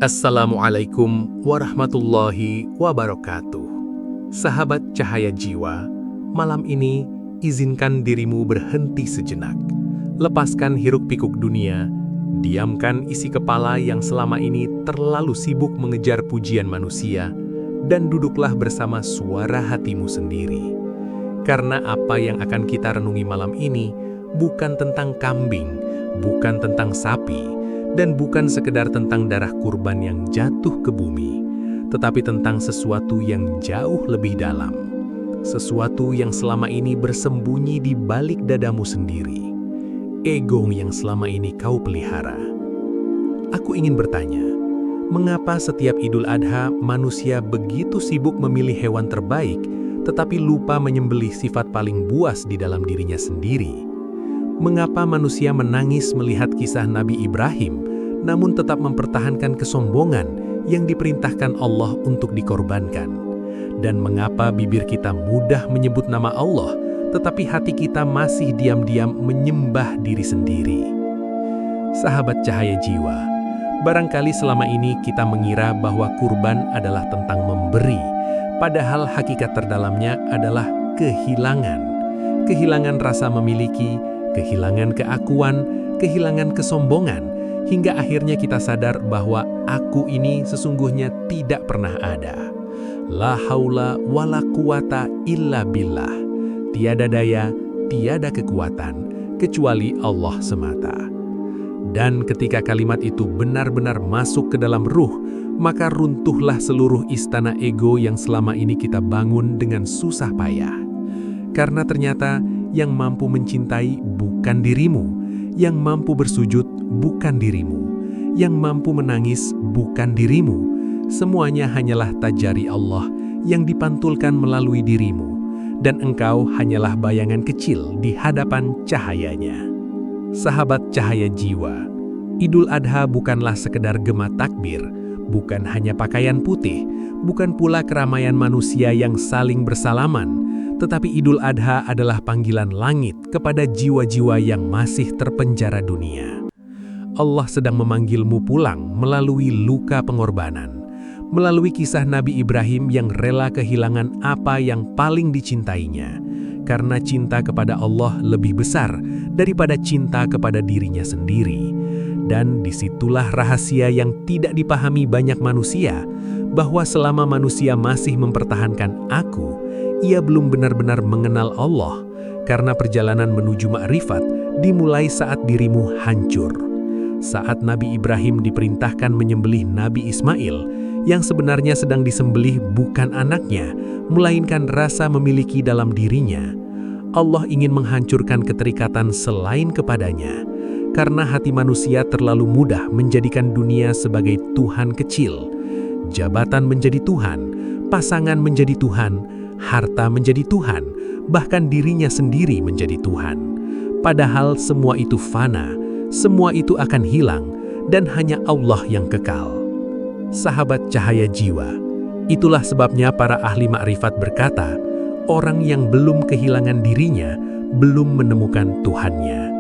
Assalamualaikum warahmatullahi wabarakatuh. Sahabat cahaya jiwa, malam ini izinkan dirimu berhenti sejenak. Lepaskan hiruk-pikuk dunia, diamkan isi kepala yang selama ini terlalu sibuk mengejar pujian manusia, dan duduklah bersama suara hatimu sendiri. Karena apa yang akan kita renungi malam ini bukan tentang kambing, bukan tentang sapi, dan bukan sekedar tentang darah kurban yang jatuh ke bumi, tetapi tentang sesuatu yang jauh lebih dalam. Sesuatu yang selama ini bersembunyi di balik dadamu sendiri. Ego yang selama ini kau pelihara. Aku ingin bertanya, mengapa setiap Idul Adha manusia begitu sibuk memilih hewan terbaik, tetapi lupa menyembelih sifat paling buas di dalam dirinya sendiri? Mengapa manusia menangis melihat kisah Nabi Ibrahim, namun tetap mempertahankan kesombongan yang diperintahkan Allah untuk dikorbankan? Dan mengapa bibir kita mudah menyebut nama Allah, tetapi hati kita masih diam-diam menyembah diri sendiri? Sahabat cahaya jiwa, barangkali selama ini kita mengira bahwa kurban adalah tentang memberi, padahal hakikat terdalamnya adalah kehilangan. Kehilangan rasa memiliki, kehilangan keakuan, kehilangan kesombongan, hingga akhirnya kita sadar bahwa aku ini sesungguhnya tidak pernah ada. La haula wala quwata illa billah. Tiada daya, tiada kekuatan, kecuali Allah semata. Dan ketika kalimat itu benar-benar masuk ke dalam ruh, maka runtuhlah seluruh istana ego yang selama ini kita bangun dengan susah payah. Karena ternyata yang mampu mencintai bukan dirimu, yang mampu bersujud bukan dirimu, yang mampu menangis bukan dirimu. Semuanya hanyalah tajari Allah yang dipantulkan melalui dirimu, dan engkau hanyalah bayangan kecil di hadapan cahayanya. Sahabat cahaya jiwa, Idul Adha bukanlah sekedar gema takbir, bukan hanya pakaian putih, bukan pula keramaian manusia yang saling bersalaman, tetapi Idul Adha adalah panggilan langit kepada jiwa-jiwa yang masih terpenjara dunia. Allah sedang memanggilmu pulang melalui luka pengorbanan, melalui kisah Nabi Ibrahim yang rela kehilangan apa yang paling dicintainya, karena cinta kepada Allah lebih besar daripada cinta kepada dirinya sendiri. Dan disitulah rahasia yang tidak dipahami banyak manusia, bahwa selama manusia masih mempertahankan aku, ia belum benar-benar mengenal Allah, karena perjalanan menuju ma'rifat dimulai saat dirimu hancur. Saat Nabi Ibrahim diperintahkan menyembelih Nabi Ismail, yang sebenarnya sedang disembelih bukan anaknya, melainkan rasa memiliki dalam dirinya. Allah ingin menghancurkan keterikatan selain kepadanya, karena hati manusia terlalu mudah menjadikan dunia sebagai Tuhan kecil. Jabatan menjadi Tuhan, pasangan menjadi Tuhan, harta menjadi Tuhan, bahkan dirinya sendiri menjadi Tuhan. Padahal semua itu fana, semua itu akan hilang, dan hanya Allah yang kekal. Sahabat cahaya jiwa, itulah sebabnya para ahli makrifat berkata, orang yang belum kehilangan dirinya, belum menemukan Tuhannya.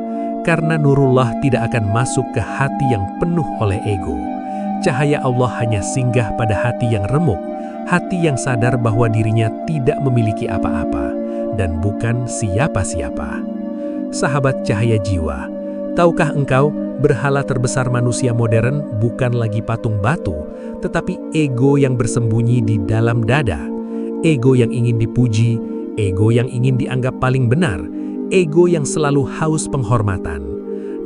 Karena nurullah tidak akan masuk ke hati yang penuh oleh ego. Cahaya Allah hanya singgah pada hati yang remuk, hati yang sadar bahwa dirinya tidak memiliki apa-apa dan bukan siapa-siapa. Sahabat cahaya jiwa, tahukah engkau berhala terbesar manusia modern bukan lagi patung batu, tetapi ego yang bersembunyi di dalam dada. Ego yang ingin dipuji, ego yang ingin dianggap paling benar, ego yang selalu haus penghormatan.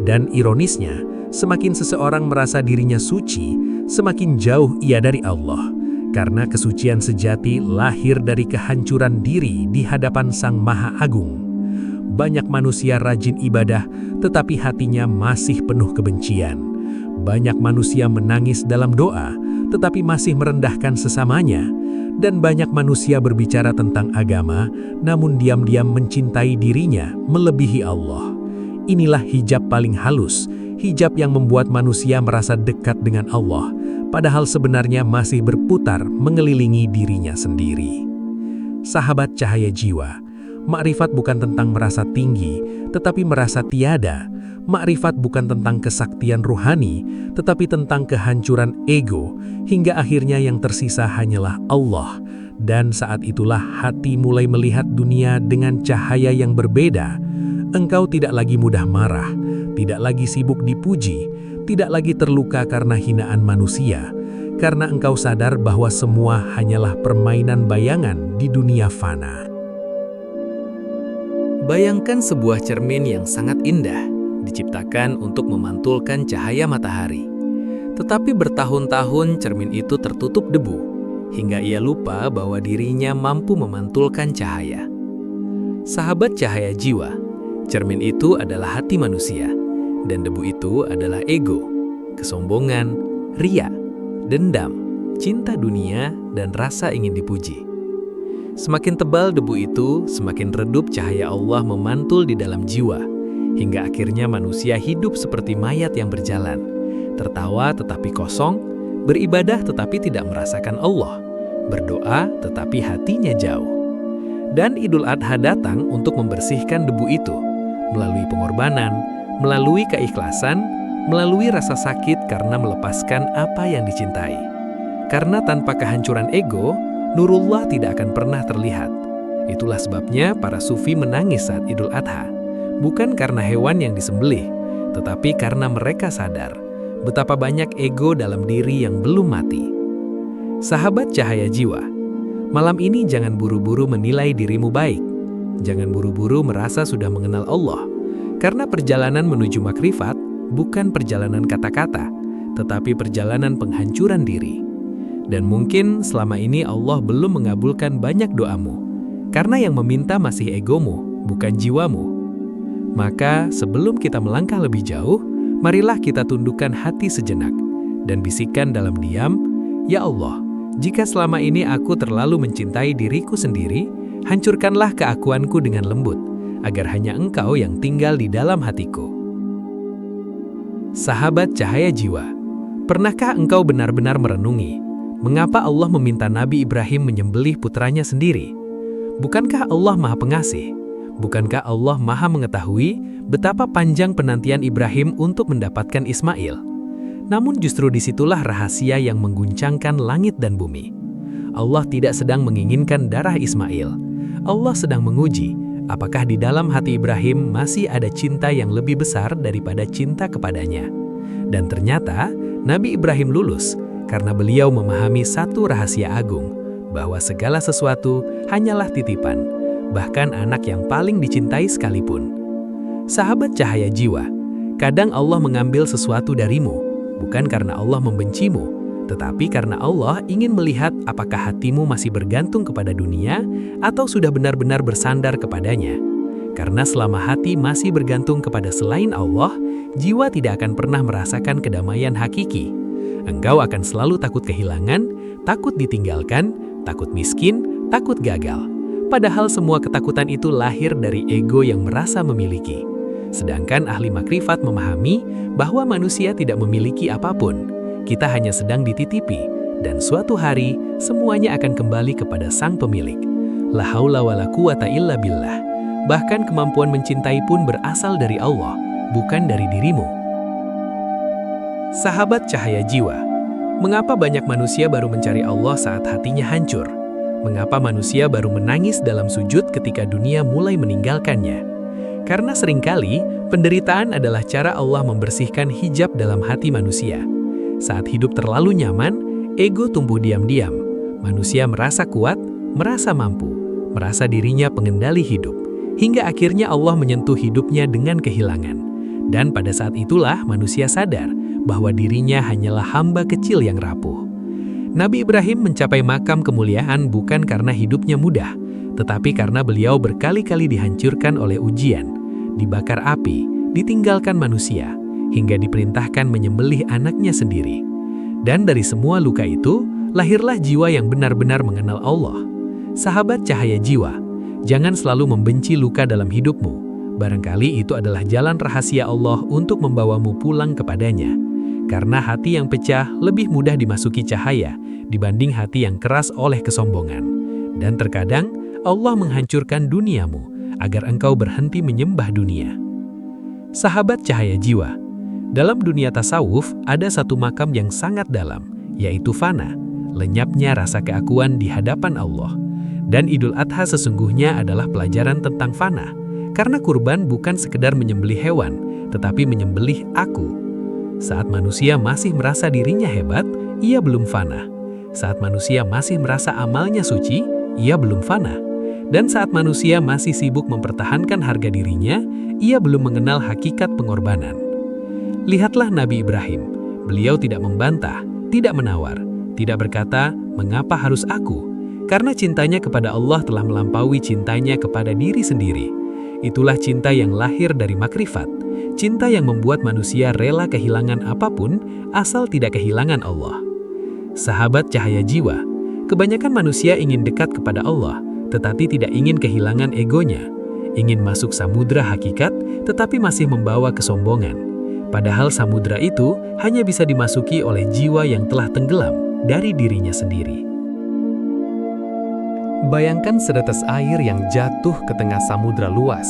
Dan ironisnya, semakin seseorang merasa dirinya suci, semakin jauh ia dari Allah. Karena kesucian sejati lahir dari kehancuran diri di hadapan Sang Maha Agung. Banyak manusia rajin ibadah, tetapi hatinya masih penuh kebencian. Banyak manusia menangis dalam doa, tetapi masih merendahkan sesamanya. Dan banyak manusia berbicara tentang agama, namun diam-diam mencintai dirinya melebihi Allah. Inilah hijab paling halus, hijab yang membuat manusia merasa dekat dengan Allah, padahal sebenarnya masih berputar mengelilingi dirinya sendiri. Sahabat cahaya jiwa, makrifat bukan tentang merasa tinggi, tetapi merasa tiada, Makrifat bukan tentang kesaktian rohani, tetapi tentang kehancuran ego, hingga akhirnya yang tersisa hanyalah Allah. Dan saat itulah hati mulai melihat dunia dengan cahaya yang berbeda. Engkau tidak lagi mudah marah, tidak lagi sibuk dipuji, tidak lagi terluka karena hinaan manusia, karena engkau sadar bahwa semua hanyalah permainan bayangan di dunia fana. Bayangkan sebuah cermin yang sangat indah, diciptakan untuk memantulkan cahaya matahari. Tetapi bertahun-tahun cermin itu tertutup debu, hingga ia lupa bahwa dirinya mampu memantulkan cahaya. Sahabat cahaya jiwa, cermin itu adalah hati manusia, dan debu itu adalah ego, kesombongan, ria, dendam, cinta dunia, dan rasa ingin dipuji. Semakin tebal debu itu, semakin redup cahaya Allah memantul di dalam jiwa, hingga akhirnya manusia hidup seperti mayat yang berjalan, tertawa tetapi kosong, beribadah tetapi tidak merasakan Allah, berdoa tetapi hatinya jauh. Dan Idul Adha datang untuk membersihkan debu itu, melalui pengorbanan, melalui keikhlasan, melalui rasa sakit karena melepaskan apa yang dicintai. Karena tanpa kehancuran ego, Nurullah tidak akan pernah terlihat. Itulah sebabnya para sufi menangis saat Idul Adha, bukan karena hewan yang disembelih, tetapi karena mereka sadar betapa banyak ego dalam diri yang belum mati. Sahabat cahaya jiwa, malam ini jangan buru-buru menilai dirimu baik. Jangan buru-buru merasa sudah mengenal Allah, karena perjalanan menuju makrifat bukan perjalanan kata-kata, tetapi perjalanan penghancuran diri. Dan mungkin selama ini Allah belum mengabulkan banyak doamu, karena yang meminta masih egomu, bukan jiwamu. Maka sebelum kita melangkah lebih jauh, marilah kita tundukkan hati sejenak dan bisikan dalam diam, "Ya Allah, jika selama ini aku terlalu mencintai diriku sendiri, hancurkanlah keakuanku dengan lembut, agar hanya Engkau yang tinggal di dalam hatiku." Sahabat cahaya jiwa, pernahkah engkau benar-benar merenungi mengapa Allah meminta Nabi Ibrahim menyembelih putranya sendiri? Bukankah Allah Maha Pengasih? Bukankah Allah Maha mengetahui betapa panjang penantian Ibrahim untuk mendapatkan Ismail? Namun justru disitulah rahasia yang mengguncangkan langit dan bumi. Allah tidak sedang menginginkan darah Ismail. Allah sedang menguji apakah di dalam hati Ibrahim masih ada cinta yang lebih besar daripada cinta kepadanya. Dan ternyata Nabi Ibrahim lulus karena beliau memahami satu rahasia agung, bahwa segala sesuatu hanyalah titipan, bahkan anak yang paling dicintai sekalipun. Sahabat cahaya jiwa, kadang Allah mengambil sesuatu darimu, bukan karena Allah membencimu, tetapi karena Allah ingin melihat apakah hatimu masih bergantung kepada dunia atau sudah benar-benar bersandar kepadanya. Karena selama hati masih bergantung kepada selain Allah, jiwa tidak akan pernah merasakan kedamaian hakiki. Engkau akan selalu takut kehilangan, takut ditinggalkan, takut miskin, takut gagal. Padahal semua ketakutan itu lahir dari ego yang merasa memiliki. Sedangkan ahli makrifat memahami bahwa manusia tidak memiliki apapun. Kita hanya sedang dititipi, dan suatu hari semuanya akan kembali kepada sang pemilik. La haula wala quwata illa billah. Bahkan kemampuan mencintai pun berasal dari Allah, bukan dari dirimu. Sahabat cahaya jiwa, mengapa banyak manusia baru mencari Allah saat hatinya hancur? Mengapa manusia baru menangis dalam sujud ketika dunia mulai meninggalkannya? Karena seringkali penderitaan adalah cara Allah membersihkan hijab dalam hati manusia. Saat hidup terlalu nyaman, ego tumbuh diam-diam. Manusia merasa kuat, merasa mampu, merasa dirinya pengendali hidup, hingga akhirnya Allah menyentuh hidupnya dengan kehilangan. Dan pada saat itulah manusia sadar bahwa dirinya hanyalah hamba kecil yang rapuh. Nabi Ibrahim mencapai makam kemuliaan bukan karena hidupnya mudah, tetapi karena beliau berkali-kali dihancurkan oleh ujian, dibakar api, ditinggalkan manusia, hingga diperintahkan menyembelih anaknya sendiri. Dan dari semua luka itu, lahirlah jiwa yang benar-benar mengenal Allah. Sahabat cahaya jiwa, jangan selalu membenci luka dalam hidupmu. Barangkali itu adalah jalan rahasia Allah untuk membawamu pulang kepadanya. Karena hati yang pecah lebih mudah dimasuki cahaya dibanding hati yang keras oleh kesombongan. Dan terkadang Allah menghancurkan duniamu agar engkau berhenti menyembah dunia. Sahabat cahaya jiwa, dalam dunia tasawuf ada satu makam yang sangat dalam, yaitu fana, lenyapnya rasa keakuan di hadapan Allah. Dan Idul Adha sesungguhnya adalah pelajaran tentang fana, karena kurban bukan sekedar menyembelih hewan, tetapi menyembelih aku. Saat manusia masih merasa dirinya hebat, ia belum fana. Saat manusia masih merasa amalnya suci, ia belum fana. Dan saat manusia masih sibuk mempertahankan harga dirinya, ia belum mengenal hakikat pengorbanan. Lihatlah Nabi Ibrahim. Beliau tidak membantah, tidak menawar, tidak berkata, "Mengapa harus aku?" Karena cintanya kepada Allah telah melampaui cintanya kepada diri sendiri. Itulah cinta yang lahir dari makrifat, cinta yang membuat manusia rela kehilangan apapun asal tidak kehilangan Allah. Sahabat cahaya jiwa, kebanyakan manusia ingin dekat kepada Allah, tetapi tidak ingin kehilangan egonya, ingin masuk samudra hakikat, tetapi masih membawa kesombongan. Padahal samudra itu hanya bisa dimasuki oleh jiwa yang telah tenggelam dari dirinya sendiri. Bayangkan setetes air yang jatuh ke tengah samudra luas.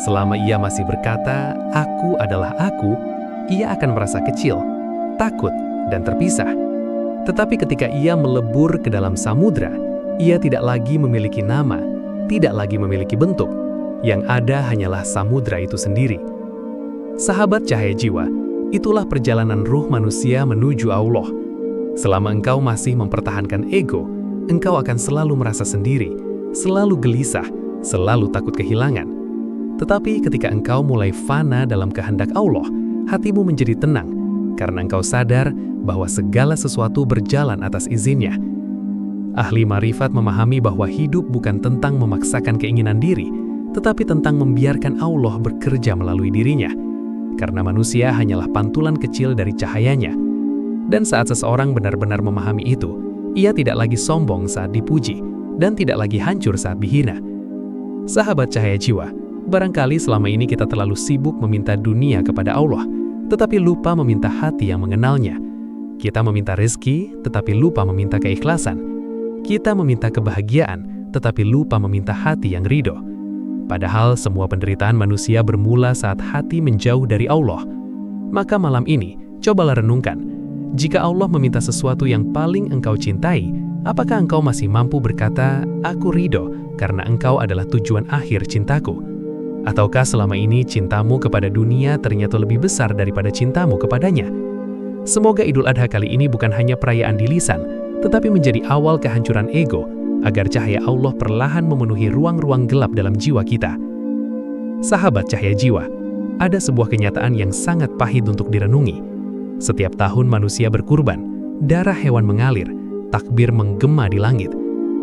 Selama ia masih berkata, "Aku adalah aku," ia akan merasa kecil, takut, dan terpisah. Tetapi ketika ia melebur ke dalam samudra, ia tidak lagi memiliki nama, tidak lagi memiliki bentuk. Yang ada hanyalah samudra itu sendiri. Sahabat cahaya jiwa, itulah perjalanan ruh manusia menuju Allah. Selama engkau masih mempertahankan ego, engkau akan selalu merasa sendiri, selalu gelisah, selalu takut kehilangan. Tetapi ketika engkau mulai fana dalam kehendak Allah, hatimu menjadi tenang, karena engkau sadar bahwa segala sesuatu berjalan atas izinnya. Ahli marifat memahami bahwa hidup bukan tentang memaksakan keinginan diri, tetapi tentang membiarkan Allah bekerja melalui dirinya. Karena manusia hanyalah pantulan kecil dari cahayanya. Dan saat seseorang benar-benar memahami itu, ia tidak lagi sombong saat dipuji, dan tidak lagi hancur saat dihina. Sahabat cahaya jiwa, barangkali selama ini kita terlalu sibuk meminta dunia kepada Allah, tetapi lupa meminta hati yang mengenalnya. Kita meminta rezeki, tetapi lupa meminta keikhlasan. Kita meminta kebahagiaan, tetapi lupa meminta hati yang ridho. Padahal semua penderitaan manusia bermula saat hati menjauh dari Allah. Maka malam ini, cobalah renungkan. Jika Allah meminta sesuatu yang paling engkau cintai, apakah engkau masih mampu berkata, "Aku ridho karena engkau adalah tujuan akhir cintaku"? Ataukah selama ini cintamu kepada dunia ternyata lebih besar daripada cintamu kepadanya? Semoga Idul Adha kali ini bukan hanya perayaan di lisan, tetapi menjadi awal kehancuran ego, agar cahaya Allah perlahan memenuhi ruang-ruang gelap dalam jiwa kita. Sahabat cahaya jiwa, ada sebuah kenyataan yang sangat pahit untuk direnungi. Setiap tahun manusia berkurban, darah hewan mengalir, takbir menggema di langit.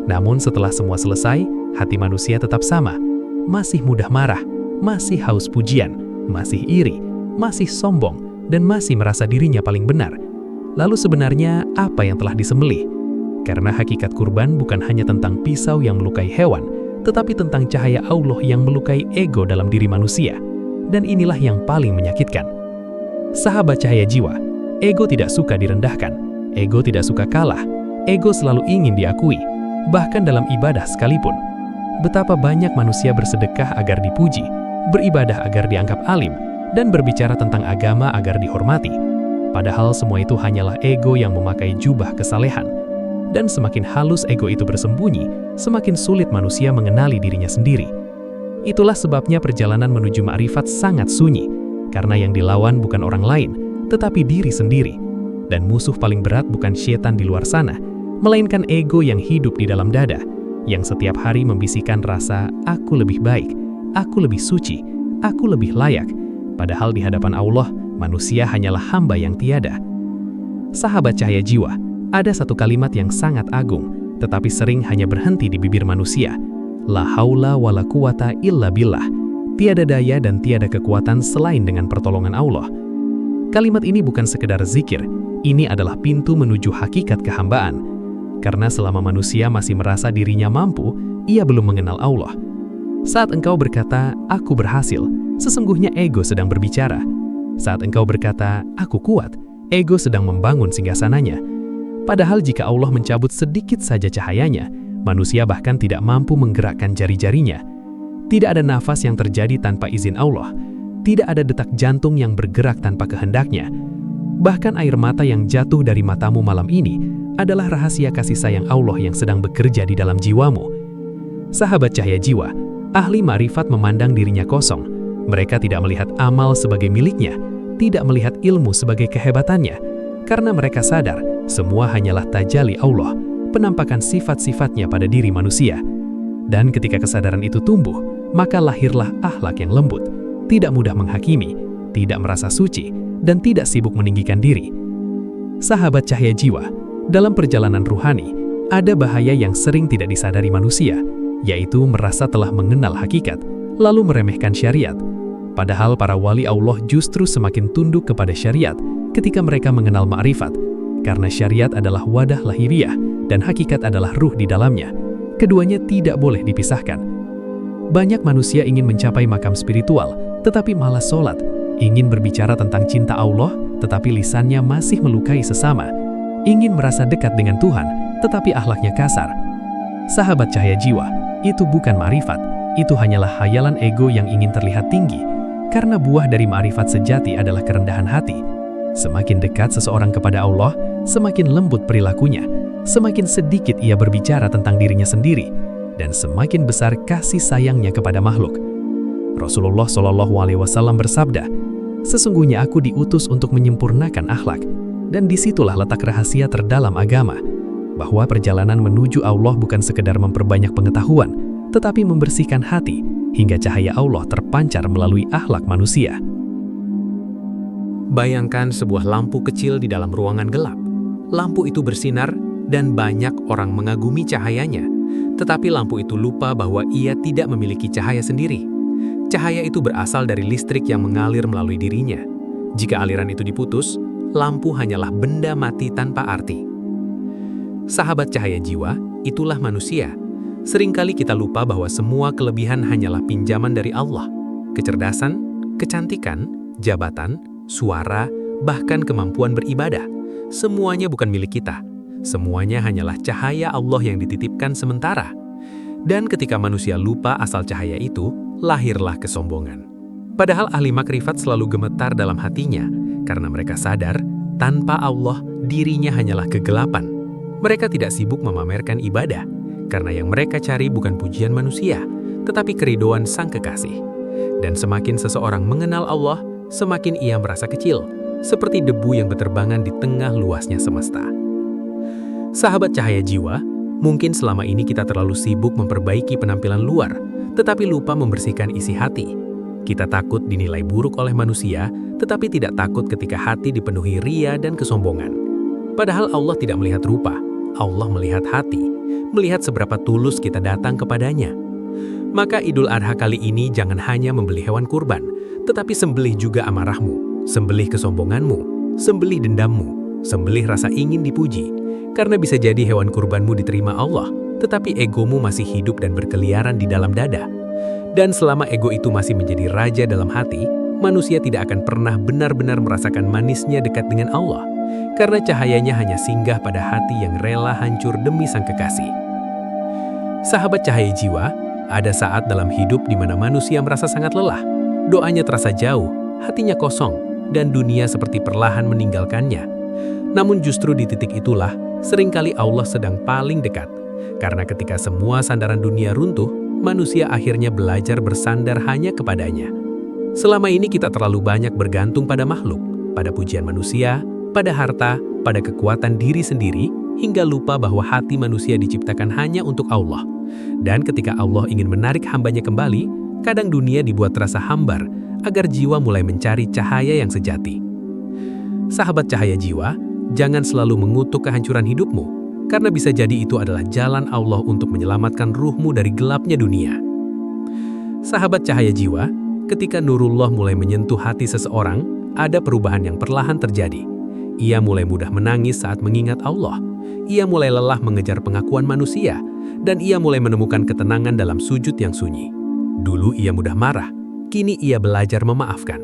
Namun setelah semua selesai, hati manusia tetap sama, masih mudah marah, masih haus pujian, masih iri, masih sombong, dan masih merasa dirinya paling benar. Lalu sebenarnya apa yang telah disembelih? Karena hakikat kurban bukan hanya tentang pisau yang melukai hewan, tetapi tentang cahaya Allah yang melukai ego dalam diri manusia. Dan inilah yang paling menyakitkan. Sahabat cahaya jiwa, ego tidak suka direndahkan, ego tidak suka kalah, ego selalu ingin diakui, bahkan dalam ibadah sekalipun. Betapa banyak manusia bersedekah agar dipuji, beribadah agar dianggap alim, dan berbicara tentang agama agar dihormati. Padahal semua itu hanyalah ego yang memakai jubah kesalehan. Dan semakin halus ego itu bersembunyi, semakin sulit manusia mengenali dirinya sendiri. Itulah sebabnya perjalanan menuju ma'rifat sangat sunyi, karena yang dilawan bukan orang lain, tetapi diri sendiri. Dan musuh paling berat bukan syaitan di luar sana, melainkan ego yang hidup di dalam dada, yang setiap hari membisikkan rasa, "Aku lebih baik, aku lebih suci, aku lebih layak." Padahal di hadapan Allah, manusia hanyalah hamba yang tiada. Sahabat cahaya jiwa, ada satu kalimat yang sangat agung, tetapi sering hanya berhenti di bibir manusia. La haula wa la quwata illa billah. Tiada daya dan tiada kekuatan selain dengan pertolongan Allah. Kalimat ini bukan sekedar zikir, ini adalah pintu menuju hakikat kehambaan. Karena selama manusia masih merasa dirinya mampu, ia belum mengenal Allah. Saat engkau berkata, "Aku berhasil," sesungguhnya ego sedang berbicara. Saat engkau berkata, "Aku kuat," ego sedang membangun singgasananya. Padahal jika Allah mencabut sedikit saja cahayanya, manusia bahkan tidak mampu menggerakkan jari-jarinya. Tidak ada nafas yang terjadi tanpa izin Allah. Tidak ada detak jantung yang bergerak tanpa kehendaknya. Bahkan air mata yang jatuh dari matamu malam ini adalah rahasia kasih sayang Allah yang sedang bekerja di dalam jiwamu. Sahabat cahaya jiwa, ahli ma'rifat memandang dirinya kosong. Mereka tidak melihat amal sebagai miliknya, tidak melihat ilmu sebagai kehebatannya, karena mereka sadar semua hanyalah tajalli Allah, penampakan sifat-sifatnya pada diri manusia. Dan ketika kesadaran itu tumbuh, maka lahirlah akhlak yang lembut, tidak mudah menghakimi, tidak merasa suci, dan tidak sibuk meninggikan diri. Sahabat cahaya jiwa, dalam perjalanan ruhani, ada bahaya yang sering tidak disadari manusia, yaitu merasa telah mengenal hakikat, lalu meremehkan syariat. Padahal para wali Allah justru semakin tunduk kepada syariat ketika mereka mengenal ma'rifat, karena syariat adalah wadah lahiriah dan hakikat adalah ruh di dalamnya. Keduanya tidak boleh dipisahkan. Banyak manusia ingin mencapai makam spiritual, tetapi malas sholat, ingin berbicara tentang cinta Allah, tetapi lisannya masih melukai sesama, ingin merasa dekat dengan Tuhan, tetapi akhlaknya kasar. Sahabat cahaya jiwa, itu bukan ma'rifat, itu hanyalah hayalan ego yang ingin terlihat tinggi, karena buah dari ma'rifat sejati adalah kerendahan hati. Semakin dekat seseorang kepada Allah, semakin lembut perilakunya, semakin sedikit ia berbicara tentang dirinya sendiri, dan semakin besar kasih sayangnya kepada makhluk. Rasulullah SAW bersabda, "Sesungguhnya aku diutus untuk menyempurnakan akhlak," dan disitulah letak rahasia terdalam agama, bahwa perjalanan menuju Allah bukan sekedar memperbanyak pengetahuan, tetapi membersihkan hati, hingga cahaya Allah terpancar melalui akhlak manusia. Bayangkan sebuah lampu kecil di dalam ruangan gelap. Lampu itu bersinar dan banyak orang mengagumi cahayanya, tetapi lampu itu lupa bahwa ia tidak memiliki cahaya sendiri. Cahaya itu berasal dari listrik yang mengalir melalui dirinya. Jika aliran itu diputus, lampu hanyalah benda mati tanpa arti. Sahabat cahaya jiwa, itulah manusia. Seringkali kita lupa bahwa semua kelebihan hanyalah pinjaman dari Allah. Kecerdasan, kecantikan, jabatan, suara, bahkan kemampuan beribadah. Semuanya bukan milik kita. Semuanya hanyalah cahaya Allah yang dititipkan sementara. Dan ketika manusia lupa asal cahaya itu, lahirlah kesombongan. Padahal ahli makrifat selalu gemetar dalam hatinya, karena mereka sadar, tanpa Allah, dirinya hanyalah kegelapan. Mereka tidak sibuk memamerkan ibadah, karena yang mereka cari bukan pujian manusia, tetapi keridoan Sang Kekasih. Dan semakin seseorang mengenal Allah, semakin ia merasa kecil, seperti debu yang berterbangan di tengah luasnya semesta. Sahabat cahaya jiwa, mungkin selama ini kita terlalu sibuk memperbaiki penampilan luar, tetapi lupa membersihkan isi hati. Kita takut dinilai buruk oleh manusia, tetapi tidak takut ketika hati dipenuhi ria dan kesombongan. Padahal Allah tidak melihat rupa, Allah melihat hati, melihat seberapa tulus kita datang kepadanya. Maka Idul Adha kali ini jangan hanya membeli hewan kurban, tetapi sembelih juga amarahmu, sembelih kesombonganmu, sembelih dendammu, sembelih rasa ingin dipuji. Karena bisa jadi hewan kurbanmu diterima Allah, tetapi egomu masih hidup dan berkeliaran di dalam dada. Dan selama ego itu masih menjadi raja dalam hati, manusia tidak akan pernah benar-benar merasakan manisnya dekat dengan Allah, karena cahayanya hanya singgah pada hati yang rela hancur demi Sang Kekasih. Sahabat cahaya jiwa, ada saat dalam hidup di mana manusia merasa sangat lelah, doanya terasa jauh, hatinya kosong, dan dunia seperti perlahan meninggalkannya. Namun justru di titik itulah, seringkali Allah sedang paling dekat, karena ketika semua sandaran dunia runtuh, manusia akhirnya belajar bersandar hanya kepadanya. Selama ini kita terlalu banyak bergantung pada makhluk, pada pujian manusia, pada harta, pada kekuatan diri sendiri, hingga lupa bahwa hati manusia diciptakan hanya untuk Allah. Dan ketika Allah ingin menarik hambanya kembali, kadang dunia dibuat terasa hambar, agar jiwa mulai mencari cahaya yang sejati. Sahabat cahaya jiwa, jangan selalu mengutuk kehancuran hidupmu, karena bisa jadi itu adalah jalan Allah untuk menyelamatkan ruhmu dari gelapnya dunia. Sahabat cahaya jiwa, ketika nurullah mulai menyentuh hati seseorang, ada perubahan yang perlahan terjadi. Ia mulai mudah menangis saat mengingat Allah. Ia mulai lelah mengejar pengakuan manusia, dan ia mulai menemukan ketenangan dalam sujud yang sunyi. Dulu ia mudah marah, kini ia belajar memaafkan.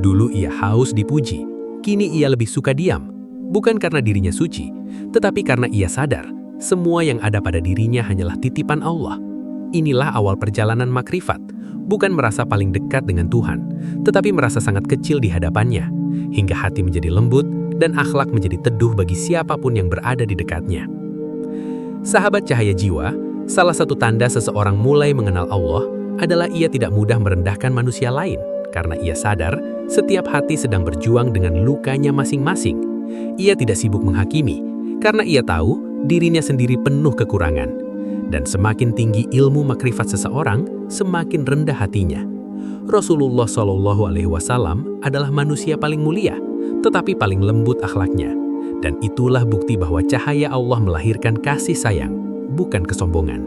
Dulu ia haus dipuji, kini ia lebih suka diam. Bukan karena dirinya suci, tetapi karena ia sadar, semua yang ada pada dirinya hanyalah titipan Allah. Inilah awal perjalanan makrifat, bukan merasa paling dekat dengan Tuhan, tetapi merasa sangat kecil di hadapannya, hingga hati menjadi lembut dan akhlak menjadi teduh bagi siapapun yang berada di dekatnya. Sahabat cahaya jiwa, salah satu tanda seseorang mulai mengenal Allah adalah ia tidak mudah merendahkan manusia lain, karena ia sadar setiap hati sedang berjuang dengan lukanya masing-masing. Ia tidak sibuk menghakimi, karena ia tahu dirinya sendiri penuh kekurangan. Dan semakin tinggi ilmu makrifat seseorang, semakin rendah hatinya. Rasulullah SAW adalah manusia paling mulia, tetapi paling lembut akhlaknya. Dan itulah bukti bahwa cahaya Allah melahirkan kasih sayang, bukan kesombongan.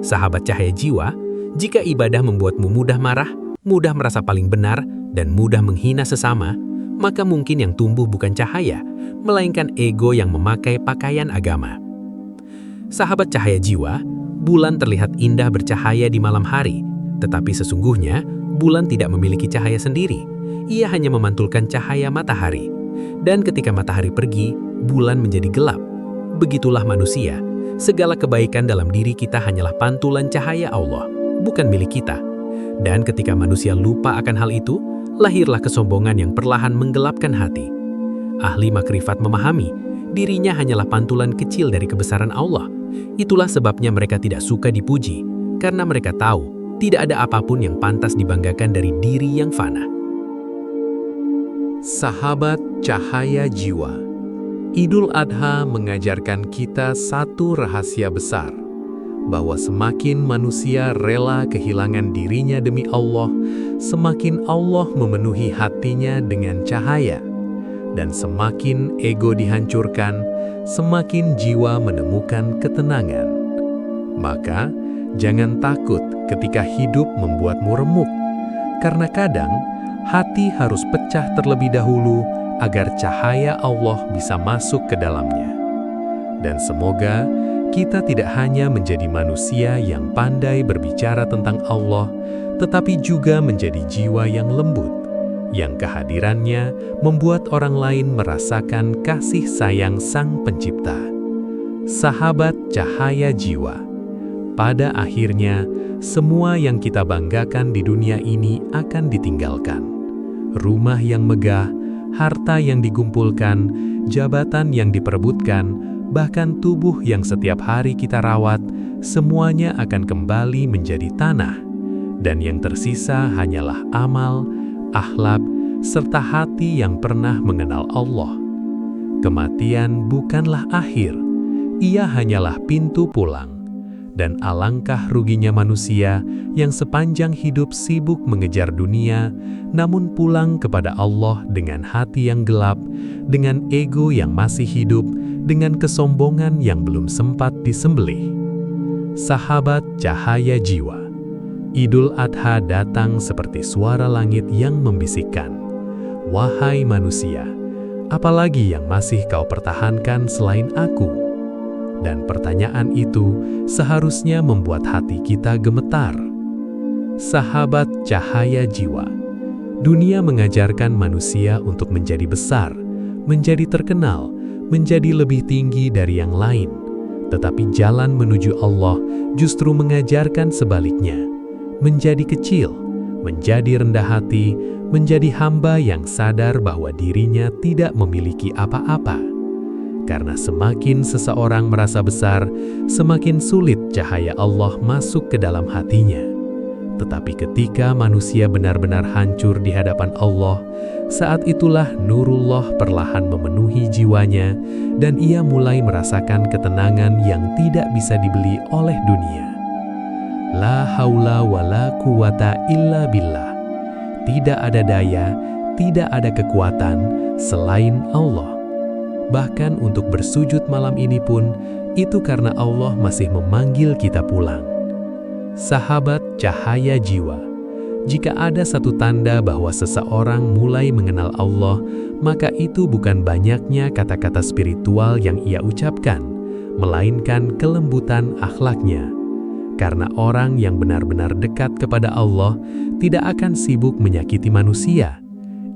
Sahabat cahaya jiwa, jika ibadah membuatmu mudah marah, mudah merasa paling benar, dan mudah menghina sesama, maka mungkin yang tumbuh bukan cahaya, melainkan ego yang memakai pakaian agama. Sahabat cahaya jiwa, bulan terlihat indah bercahaya di malam hari, tetapi sesungguhnya bulan tidak memiliki cahaya sendiri. Ia hanya memantulkan cahaya matahari. Dan ketika matahari pergi, bulan menjadi gelap. Begitulah manusia. Segala kebaikan dalam diri kita hanyalah pantulan cahaya Allah, bukan milik kita. Dan ketika manusia lupa akan hal itu, lahirlah kesombongan yang perlahan menggelapkan hati. Ahli makrifat memahami, dirinya hanyalah pantulan kecil dari kebesaran Allah. Itulah sebabnya mereka tidak suka dipuji, karena mereka tahu tidak ada apapun yang pantas dibanggakan dari diri yang fana. Sahabat cahaya jiwa, Idul Adha mengajarkan kita satu rahasia besar, bahwa semakin manusia rela kehilangan dirinya demi Allah, semakin Allah memenuhi hatinya dengan cahaya. Dan semakin ego dihancurkan, semakin jiwa menemukan ketenangan. Maka, jangan takut ketika hidup membuatmu remuk, karena kadang hati harus pecah terlebih dahulu agar cahaya Allah bisa masuk ke dalamnya. Dan semoga kita tidak hanya menjadi manusia yang pandai berbicara tentang Allah, tetapi juga menjadi jiwa yang lembut, yang kehadirannya membuat orang lain merasakan kasih sayang Sang Pencipta. Sahabat cahaya jiwa, pada akhirnya semua yang kita banggakan di dunia ini akan ditinggalkan. Rumah yang megah, harta yang dikumpulkan, jabatan yang diperebutkan, bahkan tubuh yang setiap hari kita rawat, semuanya akan kembali menjadi tanah. Dan yang tersisa hanyalah amal, akhlak, serta hati yang pernah mengenal Allah. Kematian bukanlah akhir, ia hanyalah pintu pulang. Dan alangkah ruginya manusia yang sepanjang hidup sibuk mengejar dunia, namun pulang kepada Allah dengan hati yang gelap, dengan ego yang masih hidup, dengan kesombongan yang belum sempat disembelih. Sahabat cahaya jiwa, Idul Adha datang seperti suara langit yang membisikkan, "Wahai manusia, apalagi yang masih kau pertahankan selain aku?" Dan pertanyaan itu seharusnya membuat hati kita gemetar. Sahabat cahaya jiwa, dunia mengajarkan manusia untuk menjadi besar, menjadi terkenal, menjadi lebih tinggi dari yang lain. Tetapi jalan menuju Allah justru mengajarkan sebaliknya, menjadi kecil, menjadi rendah hati, menjadi hamba yang sadar bahwa dirinya tidak memiliki apa-apa. Karena semakin seseorang merasa besar, semakin sulit cahaya Allah masuk ke dalam hatinya. Tetapi ketika manusia benar-benar hancur di hadapan Allah, saat itulah nurullah perlahan memenuhi jiwanya, dan ia mulai merasakan ketenangan yang tidak bisa dibeli oleh dunia. La haula wa la quwata illa billah. Tidak ada daya, tidak ada kekuatan selain Allah. Bahkan untuk bersujud malam ini pun, itu karena Allah masih memanggil kita pulang. Sahabat cahaya jiwa, jika ada satu tanda bahwa seseorang mulai mengenal Allah, maka itu bukan banyaknya kata-kata spiritual yang ia ucapkan, melainkan kelembutan akhlaknya. Karena orang yang benar-benar dekat kepada Allah tidak akan sibuk menyakiti manusia.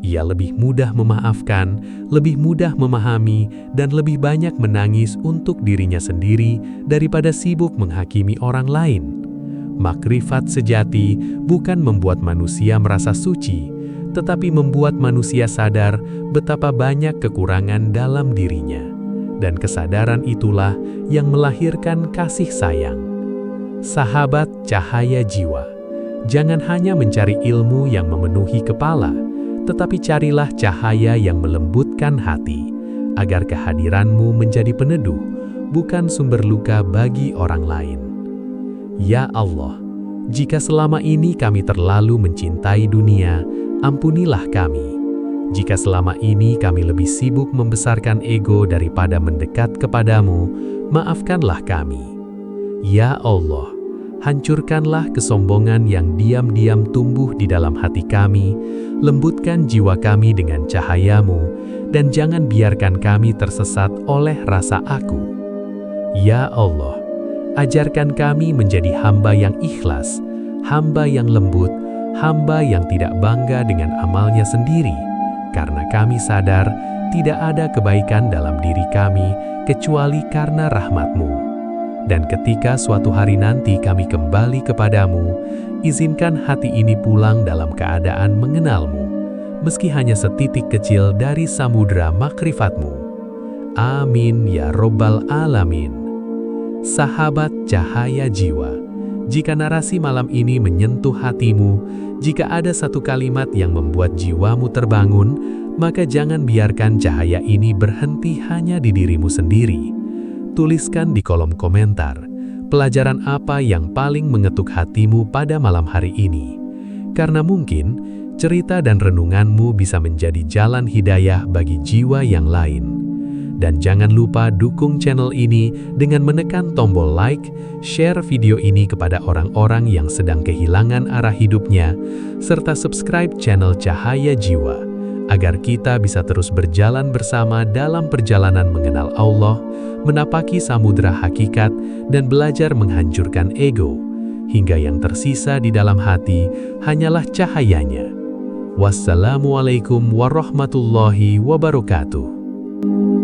Ia lebih mudah memaafkan, lebih mudah memahami, dan lebih banyak menangis untuk dirinya sendiri daripada sibuk menghakimi orang lain. Makrifat sejati bukan membuat manusia merasa suci, tetapi membuat manusia sadar betapa banyak kekurangan dalam dirinya. Dan kesadaran itulah yang melahirkan kasih sayang. Sahabat cahaya jiwa, jangan hanya mencari ilmu yang memenuhi kepala, tetapi carilah cahaya yang melembutkan hati, agar kehadiranmu menjadi peneduh, bukan sumber luka bagi orang lain. Ya Allah, jika selama ini kami terlalu mencintai dunia, ampunilah kami. Jika selama ini kami lebih sibuk membesarkan ego daripada mendekat kepadamu, maafkanlah kami. Ya Allah, hancurkanlah kesombongan yang diam-diam tumbuh di dalam hati kami, lembutkan jiwa kami dengan cahayamu, dan jangan biarkan kami tersesat oleh rasa aku. Ya Allah, ajarkan kami menjadi hamba yang ikhlas, hamba yang lembut, hamba yang tidak bangga dengan amalnya sendiri, karena kami sadar tidak ada kebaikan dalam diri kami kecuali karena rahmat-Mu. Dan ketika suatu hari nanti kami kembali kepadamu, izinkan hati ini pulang dalam keadaan mengenal-Mu, meski hanya setitik kecil dari samudera makrifat-Mu. Amin ya Robbal Alamin. Sahabat cahaya jiwa, jika narasi malam ini menyentuh hatimu, jika ada satu kalimat yang membuat jiwamu terbangun, maka jangan biarkan cahaya ini berhenti hanya di dirimu sendiri. Tuliskan di kolom komentar, pelajaran apa yang paling mengetuk hatimu pada malam hari ini. Karena mungkin, cerita dan renunganmu bisa menjadi jalan hidayah bagi jiwa yang lain. Dan jangan lupa dukung channel ini dengan menekan tombol like, share video ini kepada orang-orang yang sedang kehilangan arah hidupnya, serta subscribe channel Cahaya Jiwa, agar kita bisa terus berjalan bersama dalam perjalanan mengenal Allah, menapaki samudera hakikat, dan belajar menghancurkan ego, hingga yang tersisa di dalam hati hanyalah cahayanya. Wassalamualaikum warahmatullahi wabarakatuh.